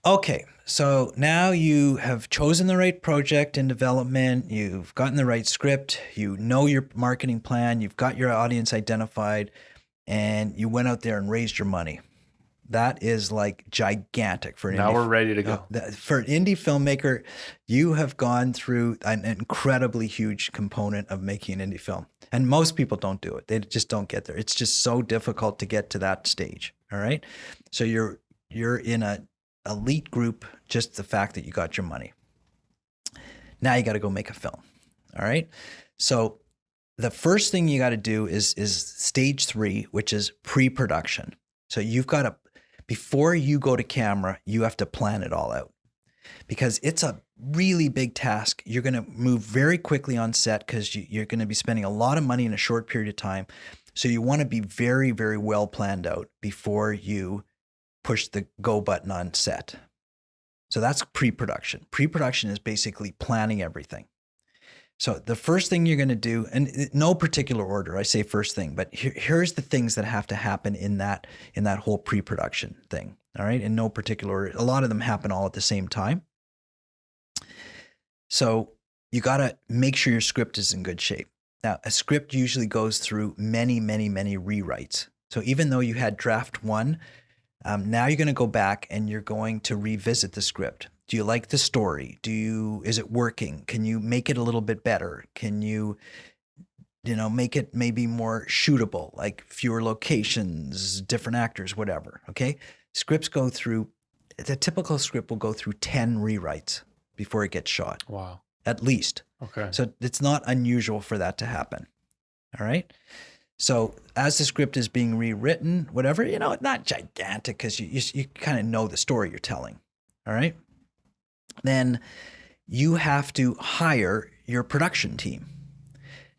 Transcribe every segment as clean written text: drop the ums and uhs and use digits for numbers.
Okay, so now you have chosen the right project in development, you've gotten the right script, you know your marketing plan, you've got your audience identified, and you went out there and raised your money. That is like gigantic for an Now we're ready to go. for an indie filmmaker. You have gone through an incredibly huge component of making an indie film, and most people don't do it. They just don't get there. It's just so difficult to get to that stage. All right, so you're in a elite group. Just the fact that you got your money. Now you got to go make a film. All right, so the first thing you got to do is stage 3, which is pre-production. So you've got to, before you go to camera, you have to plan it all out because it's a really big task. You're going to move very quickly on set because you're going to be spending a lot of money in a short period of time. So you want to be very, very well planned out before you push the go button on set. So that's pre-production. Pre-production is basically planning everything. So the first thing you're going to do, and no particular order, I say first thing, but here's the things that have to happen in that whole pre-production thing. All right, in no particular order. A lot of them happen all at the same time. So you got to make sure your script is in good shape. Now, a script usually goes through many, many, many rewrites. So even though you had draft 1, now you're going to go back and you're going to revisit the script. Do you like the story? Is it working? Can you make it a little bit better? Can you make it maybe more shootable, like fewer locations, different actors, whatever. Okay. The typical script will go through 10 rewrites before it gets shot. Wow. At least. Okay. So it's not unusual for that to happen. All right. So as the script is being rewritten, whatever, not gigantic because you kind of know the story you're telling. All right. Then you have to hire your production team.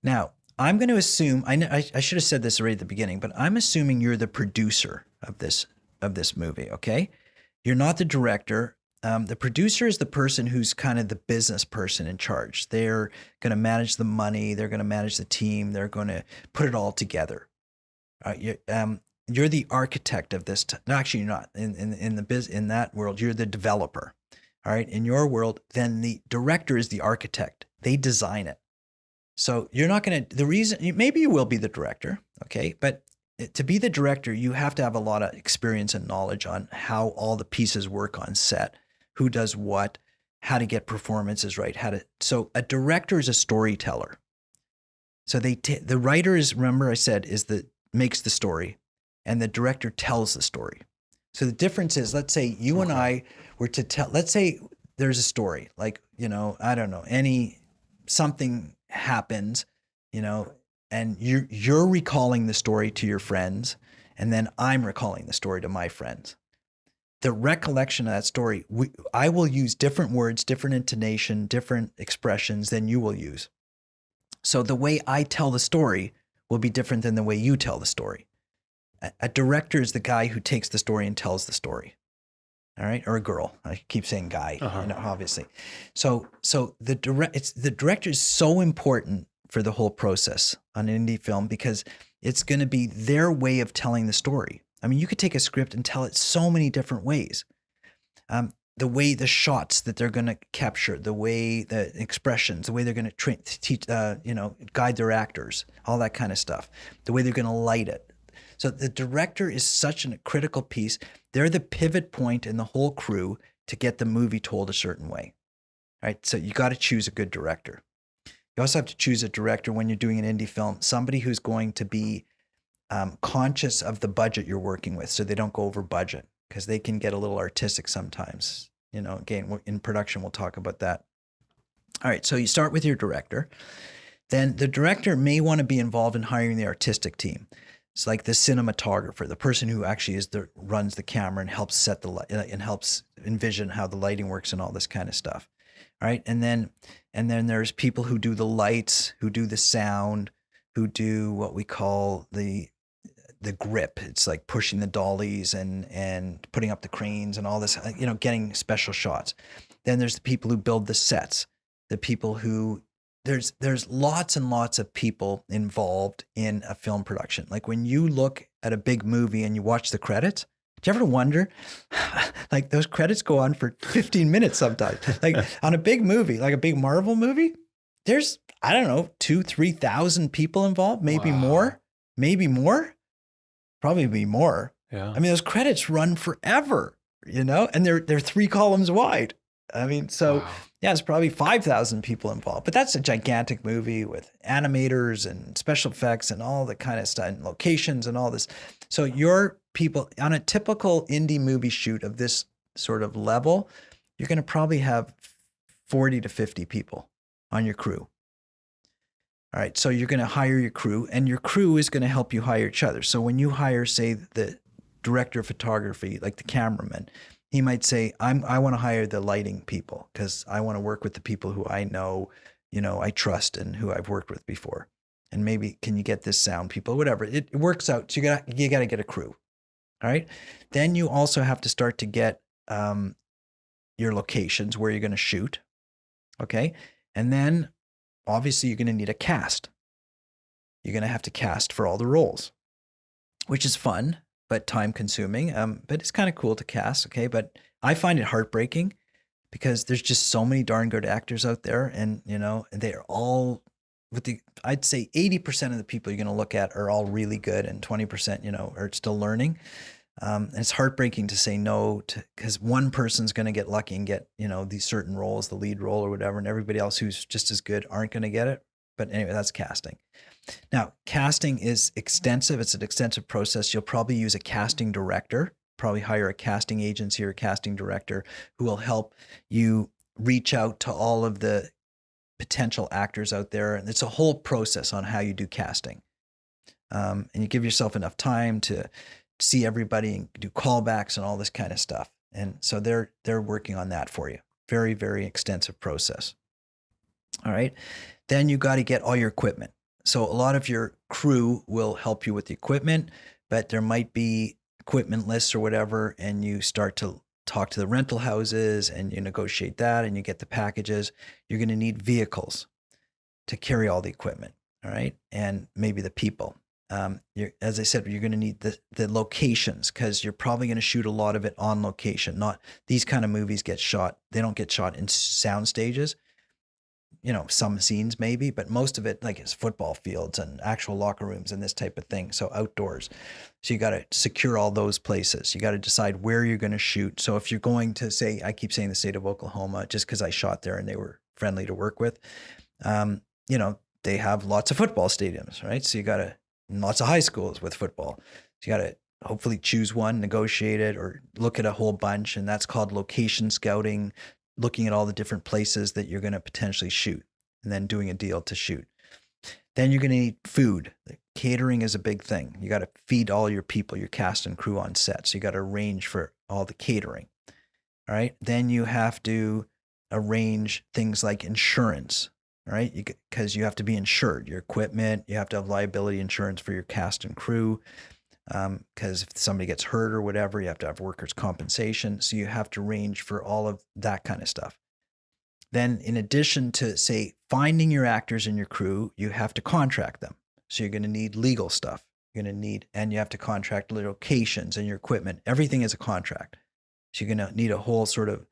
Now, I'm going to assume, I should have said this right at the beginning, but I'm assuming you're the producer of this movie, okay? You're not the director. The producer is the person who's kind of the business person in charge. They're going to manage the money. They're going to manage the team. They're going to put it all together. You're the architect of this. No, actually, you're not. In that world, you're the developer. All right. In your world, then the director is the architect. They design it. So you're not going to, maybe you will be the director. Okay. But to be the director, you have to have a lot of experience and knowledge on how all the pieces work on set, who does what, how to get performances right, so a director is a storyteller. So the writer is, remember I said, makes the story, and the director tells the story. So the difference is, let's say you and I were to tell, let's say there's a story, like, I don't know, something happens, and you're recalling the story to your friends, and then I'm recalling the story to my friends. The recollection of that story, I will use different words, different intonation, different expressions than you will use. So the way I tell the story will be different than the way you tell the story. A director is the guy who takes the story and tells the story. All right. Or a girl. I keep saying guy, obviously. So the director is so important for the whole process on an indie film because it's going to be their way of telling the story. I mean, you could take a script and tell it so many different ways. The way the shots that they're going to capture, the way the expressions, the way they're going to teach, guide their actors, all that kind of stuff, the way they're going to light it. So the director is such a critical piece. They're the pivot point in the whole crew to get the movie told a certain way. All right. So you got to choose a good director. You also have to choose a director when you're doing an indie film, somebody who's going to be conscious of the budget you're working with so they don't go over budget because they can get a little artistic sometimes. Again, in production, we'll talk about that. All right. So you start with your director. Then the director may want to be involved in hiring the artistic team. It's like the cinematographer, the person who actually runs the camera and helps set the light and helps envision how the lighting works and all this kind of stuff. All right. And then there's people who do the lights, who do the sound, who do what we call the grip. It's like pushing the dollies and putting up the cranes and all this, getting special shots. Then there's the people who build the sets, the people who there's lots and lots of people involved in a film production. Like when you look at a big movie and you watch the credits, Do you ever wonder, like those credits go on for 15 minutes sometimes, like on a big movie, like a big Marvel movie, there's, I don't know, 2,000-3,000 people involved, maybe more, probably be more. Yeah. I mean, those credits run forever, and they're 3 columns wide. I mean, so yeah, it's probably 5,000 people involved, but that's a gigantic movie with animators and special effects and all the kind of stuff and locations and all this. So your people on a typical indie movie shoot of this sort of level, you're going to probably have 40 to 50 people on your crew. All right. So you're going to hire your crew, and your crew is going to help you hire each other. So when you hire, say, the director of photography, like the cameraman, he might say, I want to hire the lighting people because I want to work with the people who I know, I trust and who I've worked with before. And maybe can you get this sound people, whatever. It works out. So you got to get a crew. All right. Then you also have to start to get your locations where you're going to shoot. Okay. And then obviously you're going to need a cast. You're going to have to cast for all the roles, which is fun, but time consuming. But it's kind of cool to cast. Okay. But I find it heartbreaking because there's just so many darn good actors out there. And, they're all I'd say 80% of the people you're going to look at are all really good. And 20%, are still learning. And it's heartbreaking to say no to, because one person's going to get lucky and get, these certain roles, the lead role or whatever. And everybody else who's just as good aren't going to get it. But anyway, that's casting. Now, casting is extensive. It's an extensive process. You'll probably use a casting director, probably hire a casting agency or a casting director who will help you reach out to all of the potential actors out there. And it's a whole process on how you do casting. And you give yourself enough time to see everybody and do callbacks and all this kind of stuff. And so they're working on that for you. Very, very extensive process. All right. Then you got to get all your equipment. So a lot of your crew will help you with the equipment, but there might be equipment lists or whatever, and you start to talk to the rental houses and you negotiate that and you get the packages. You're going to need vehicles to carry all the equipment. All right. And maybe the people. As I said, you're going to need the locations because you're probably going to shoot a lot of it on location. Not these kind of movies get shot. They don't get shot in sound stages. Some scenes maybe, but most of it, like, is football fields and actual locker rooms and this type of thing. So outdoors. So you got to secure all those places. You got to decide where you're going to shoot. So if you're going to say, I keep saying the state of Oklahoma, just because I shot there and they were friendly to work with, they have lots of football stadiums, right? So you got to, lots of high schools with football. So you got to hopefully choose one, negotiate it, or look at a whole bunch. And that's called location scouting, looking at all the different places that you're going to potentially shoot and then doing a deal to shoot. Then you're going to need food. Catering is a big thing. You got to feed all your people, your cast and crew on set. So you got to arrange for all the catering. All right. Then you have to arrange things like insurance. All right. Because you have to be insured, your equipment, you have to have liability insurance for your cast and crew. Because if somebody gets hurt or whatever, you have to have workers' compensation. So you have to arrange for all of that kind of stuff. Then in addition to, say, finding your actors and your crew, you have to contract them. So you're going to need legal stuff. You're going to need, and you have to contract locations and your equipment. Everything is a contract. So you're going to need a whole sort of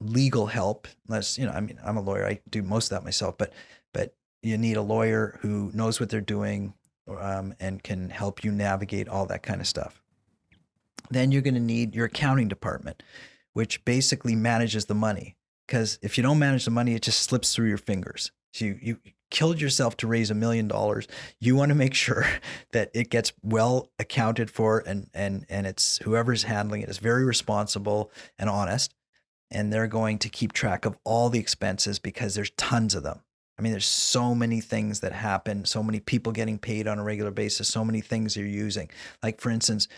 legal help. Unless, I'm a lawyer. I do most of that myself, but you need a lawyer who knows what they're doing, and can help you navigate all that kind of stuff. Then you're going to need your accounting department, which basically manages the money. Because if you don't manage the money, it just slips through your fingers. So you killed yourself to raise $1 million. You want to make sure that it gets well accounted for, and it's whoever's handling it is very responsible and honest. And they're going to keep track of all the expenses because there's tons of them. I mean, there's so many things that happen, so many people getting paid on a regular basis, so many things you're using. Like, for instance,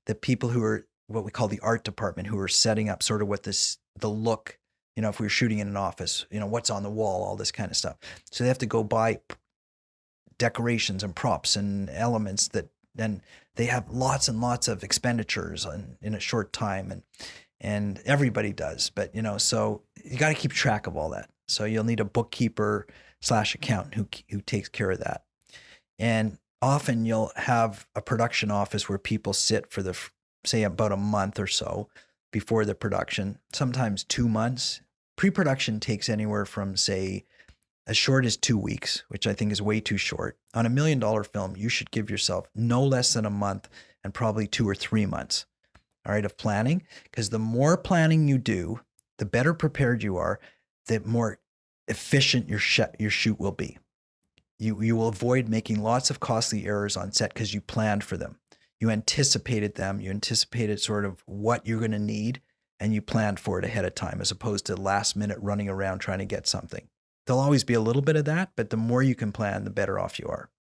the people who are what we call the art department, who are setting up sort of what the look, if we were shooting in an office, what's on the wall, all this kind of stuff. So they have to go buy decorations and props and elements that then they have lots and lots of expenditures in a short time. And everybody does, but so you got to keep track of all that. So you'll need a bookkeeper / accountant who takes care of that. And often you'll have a production office where people sit for the say about a month or so before the production, sometimes 2 months. Pre-production takes anywhere from, say, as short as 2 weeks, which I think is way too short. On $1 million film, you should give yourself no less than a month and probably 2 or 3 months, all right, of planning. Because the more planning you do, the better prepared you are, the more efficient your shoot will be. You will avoid making lots of costly errors on set because you planned for them. You anticipated them. You anticipated sort of what you're going to need, and you planned for it ahead of time, as opposed to last minute running around trying to get something. There'll always be a little bit of that, but the more you can plan, the better off you are.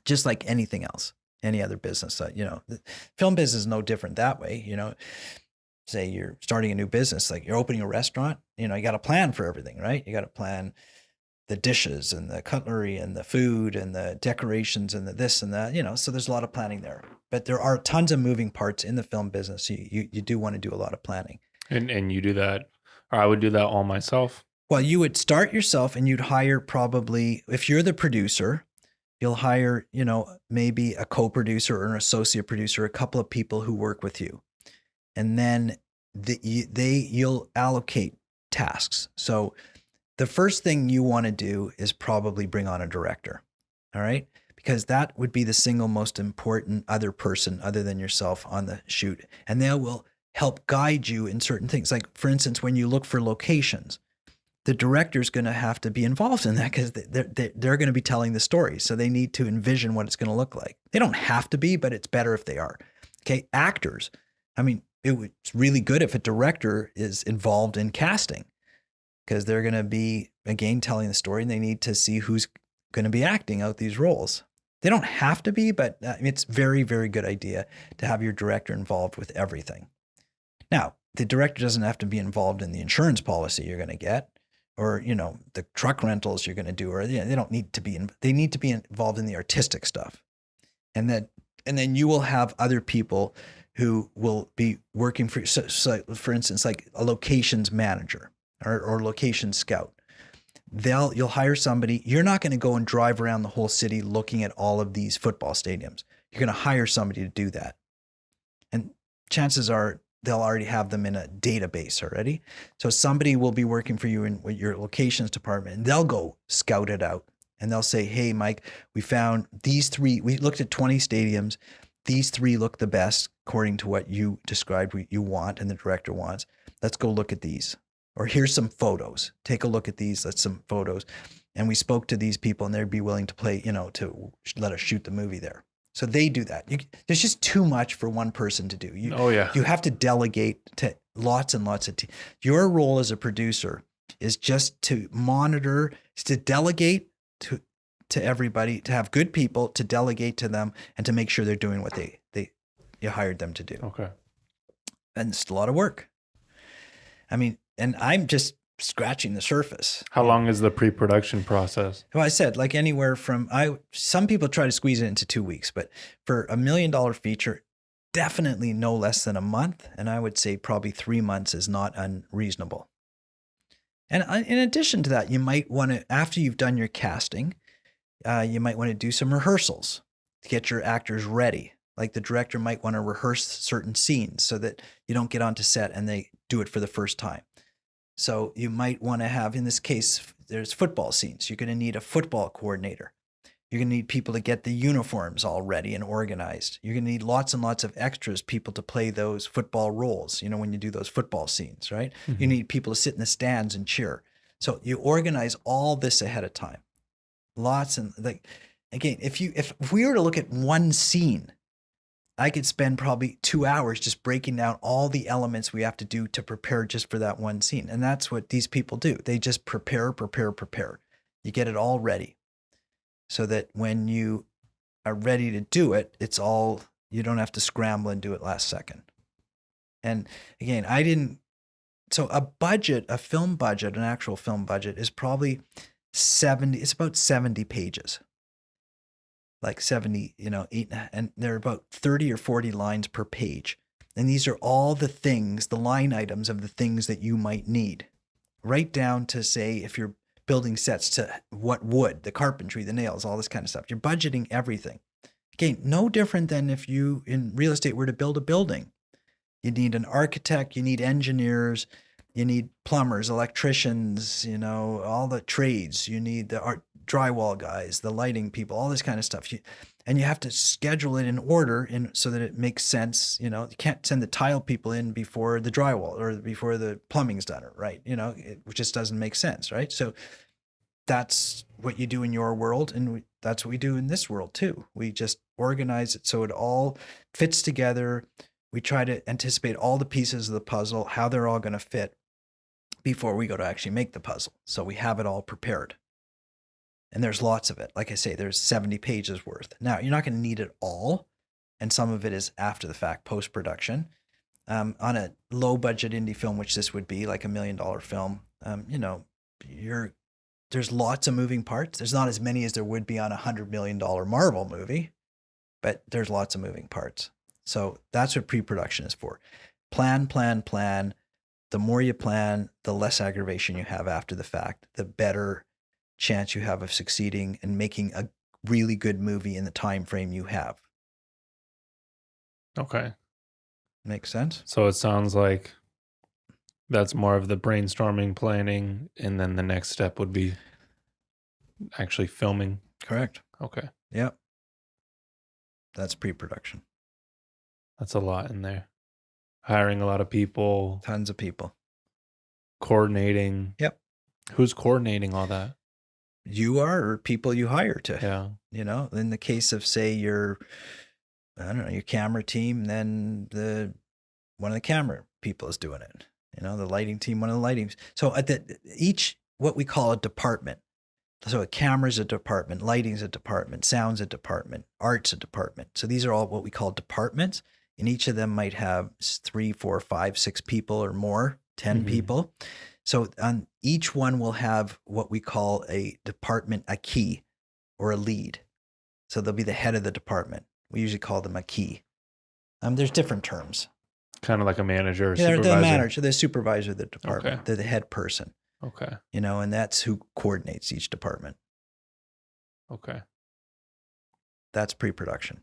Just like anything else, any other business. The film business is no different that way. Say you're starting a new business, like you're opening a restaurant, you got to plan for everything, right? You got to plan the dishes and the cutlery and the food and the decorations and the this and that, so there's a lot of planning there. But there are tons of moving parts in the film business. You do want to do a lot of planning. And you do that, or I would do that all myself? Well, you would start yourself, and you'd hire probably, if you're the producer, you'll hire, maybe a co-producer or an associate producer, a couple of people who work with you. And then you'll allocate tasks. So the first thing you want to do is probably bring on a director, all right? Because that would be the single most important other person other than yourself on the shoot. And they will help guide you in certain things. Like, for instance, when you look for locations, the director's going to have to be involved in that because they're going to be telling the story. So they need to envision what it's going to look like. They don't have to be, but it's better if they are. Okay, actors. I mean, it's really good if a director is involved in casting, because they're going to be, again, telling the story, and they need to see who's going to be acting out these roles. They don't have to be, but it's very, very good idea to have your director involved with everything. Now, the director doesn't have to be involved in the insurance policy you're going to get, or, the truck rentals you're going to do, or they don't need to be, they need to be involved in the artistic stuff. And then you will have other people who will be working for you. So for instance, like a locations manager or location scout. You'll hire somebody. You're not going to go and drive around the whole city looking at all of these football stadiums. You're going to hire somebody to do that. And chances are they'll already have them in a database already. So somebody will be working for you in your locations department, and they'll go scout it out. And they'll say, hey, Mike, we found these 3. We looked at 20 stadiums. These 3 look the best according to what you described you want and the director wants. Let's go look at these. Or here's some photos. Take a look at these. That's some photos. And we spoke to these people, and they'd be willing to play, to let us shoot the movie there. So they do that. There's just too much for one person to do. You have to delegate to lots and lots of your role as a producer is just to monitor, to delegate to everybody, to have good people, to delegate to them, and to make sure they're doing what you hired them to do. Okay. And it's a lot of work. I mean, and I'm just scratching the surface. How long is the pre-production process? Well, I said like anywhere from some people try to squeeze it into 2 weeks, but for $1 million feature, definitely no less than a month. And I would say probably 3 months is not unreasonable. And in addition to that, you might want to, after you've done your casting, you might want to do some rehearsals to get your actors ready. Like the director might want to rehearse certain scenes so that you don't get onto set and they do it for the first time. So you might want to have, in this case, there's football scenes. You're going to need a football coordinator. You're going to need people to get the uniforms all ready and organized. You're going to need lots and lots of extras, people to play those football roles, when you do those football scenes, right? Mm-hmm. You need people to sit in the stands and cheer. So you organize all this ahead of time. Lots and again, if we were to look at one scene, I could spend probably 2 hours just breaking down all the elements we have to do to prepare just for that one scene. And that's what these people do. They just prepare. You get it all ready so that when you are ready to do it, you don't have to scramble and do it last second. And again, so a film budget, an actual film budget is probably it's about 70 pages. Like 70, 8, and there are about 30 or 40 lines per page. And these are all the things, the line items of the things that you might need. Right down to, say, if you're building sets, to what wood, the carpentry, the nails, all this kind of stuff. You're budgeting everything. Again, no different than if you in real estate were to build a building. You need an architect, you need engineers, you need plumbers, electricians, all the trades. You need the drywall guys, the lighting people, all this kind of stuff. And you have to schedule it in order so that it makes sense. You can't send the tile people in before the drywall or before the plumbing's done, right? It just doesn't make sense, right? So that's what you do in your world, and that's what we do in this world too. We just organize it so it all fits together. We try to anticipate all the pieces of the puzzle, how they're all going to fit before we go to actually make the puzzle. So we have it all prepared. And there's lots of it. Like I say, there's 70 pages worth. Now, you're not going to need it all. And some of it is after the fact, post-production. On a low budget indie film, which this would be, like $1 million film, there's lots of moving parts. There's not as many as there would be on a $100 million Marvel movie, but there's lots of moving parts. So that's what pre-production is for. Plan, plan, plan. The more you plan, the less aggravation you have after the fact, the better chance you have of succeeding and making a really good movie in the time frame you have. Okay. Makes sense? So it sounds like that's more of the brainstorming, planning, and then the next step would be actually filming. Correct. Okay. Yep. That's pre-production. That's a lot in there. Hiring a lot of people. Tons of people. Coordinating. Yep. Who's coordinating all that? You are, or people you hire to. Yeah. In the case of, say, your camera team, then one of the camera people is doing it. The lighting team, one of the lighting. So at what we call a department. So a camera's a department, lighting's a department, sound's a department, art's a department. So these are all what we call departments. And each of them might have 3, 4, 5, 6 people or more, 10 people. So on each one will have what we call a department, a key or a lead. So they'll be the head of the department. We usually call them a key. There's different terms. Kind of like a manager or supervisor. Supervisor. The manager, the supervisor of the department. Okay. They're the head person. Okay. And that's who coordinates each department. Okay. That's pre-production.